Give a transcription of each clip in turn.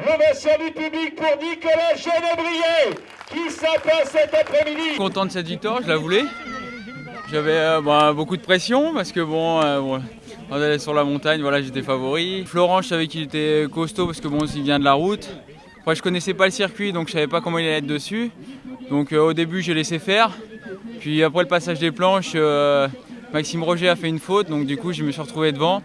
Ovation du public pour Nicolas Genebrier qui s'impose cet après-midi. Content de cette victoire, je la voulais. J'avais beaucoup de pression parce que on allait sur la montagne, voilà, j'étais favori. Florent, je savais qu'il était costaud parce que il vient de la route. Après, je connaissais pas le circuit, donc je savais pas comment il allait être dessus. Donc au début, j'ai laissé faire. Puis après le passage des planches, Maxime Roger a fait une faute, donc du coup, je me suis retrouvé devant.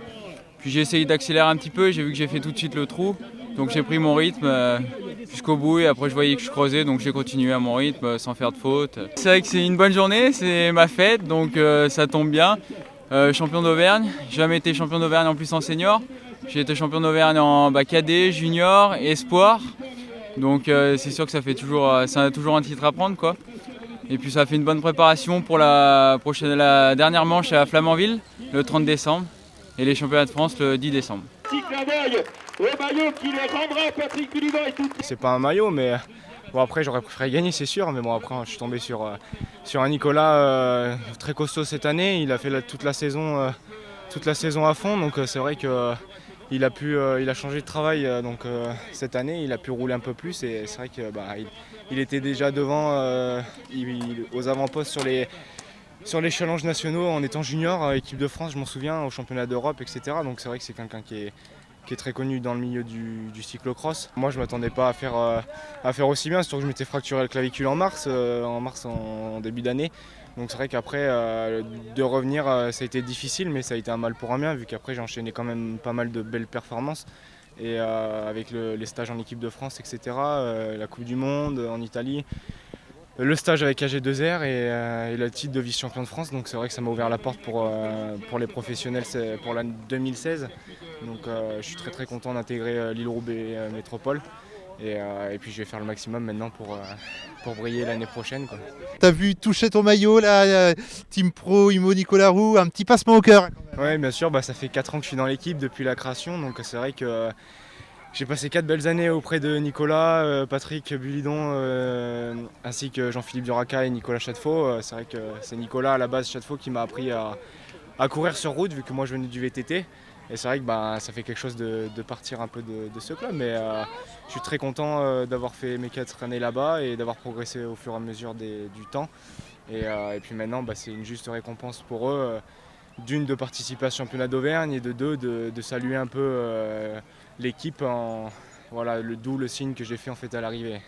Puis j'ai essayé d'accélérer un petit peu, j'ai vu que j'ai fait tout de suite le trou. Donc j'ai pris mon rythme jusqu'au bout et après je voyais que je creusais, donc j'ai continué à mon rythme sans faire de faute. C'est vrai que c'est une bonne journée, c'est ma fête, donc ça tombe bien. Champion d'Auvergne, j'ai jamais été champion d'Auvergne en plus en senior. J'ai été champion d'Auvergne en cadet, junior, espoir. Donc c'est sûr que ça a toujours un titre à prendre, quoi. Et puis ça a fait une bonne préparation pour la dernière manche à Flamanville, le 30 décembre, et les championnats de France le 10 décembre. Petit clin d'œil au maillot qui le rendra Patrick Bullivan et tout. C'est pas un maillot, mais bon, après j'aurais préféré gagner, c'est sûr. Mais bon, après je suis tombé sur un Nicolas très costaud cette année. Il a fait toute la saison à fond, donc c'est vrai que il a changé de travail cette année. Il a pu rouler un peu plus et c'est vrai que il était déjà devant aux avant-postes sur les challenges nationaux en étant junior, équipe de France, je m'en souviens, au championnat d'Europe, etc. Donc c'est vrai que c'est quelqu'un qui est très connu dans le milieu du cyclocross. Moi je ne m'attendais pas à faire aussi bien, surtout que je m'étais fracturé le clavicule en mars en début d'année. Donc c'est vrai qu'après de revenir ça a été difficile, mais ça a été un mal pour un bien vu qu'après j'ai enchaîné quand même pas mal de belles performances. Et avec les stages en équipe de France, etc., la Coupe du Monde en Italie, le stage avec AG2R et le titre de vice-champion de France. Donc c'est vrai que ça m'a ouvert la porte pour les professionnels pour l'année 2016. Donc je suis très très content d'intégrer Lille-Roubaix Métropole. Et puis je vais faire le maximum maintenant pour briller l'année prochaine, quoi. T'as vu toucher ton maillot là, Team Pro, Imo Nicolas Roux, un petit passement au cœur. Oui, bien sûr, ça fait 4 ans que je suis dans l'équipe depuis la création. Donc c'est vrai que j'ai passé 4 belles années auprès de Nicolas, Patrick Bulidon, ainsi que Jean-Philippe Duraca et Nicolas Chadefaux. C'est vrai que c'est Nicolas à la base Chadefaux qui m'a appris à courir sur route vu que moi je venais du VTT. Et c'est vrai que ça fait quelque chose de partir un peu de ce club. Mais je suis très content d'avoir fait mes 4 années là-bas et d'avoir progressé au fur et à mesure du temps. Et puis maintenant c'est une juste récompense pour eux. D'une, de participer à ce championnat d'Auvergne et de deux, de saluer un peu l'équipe, d'où le signe que j'ai fait en fait à l'arrivée.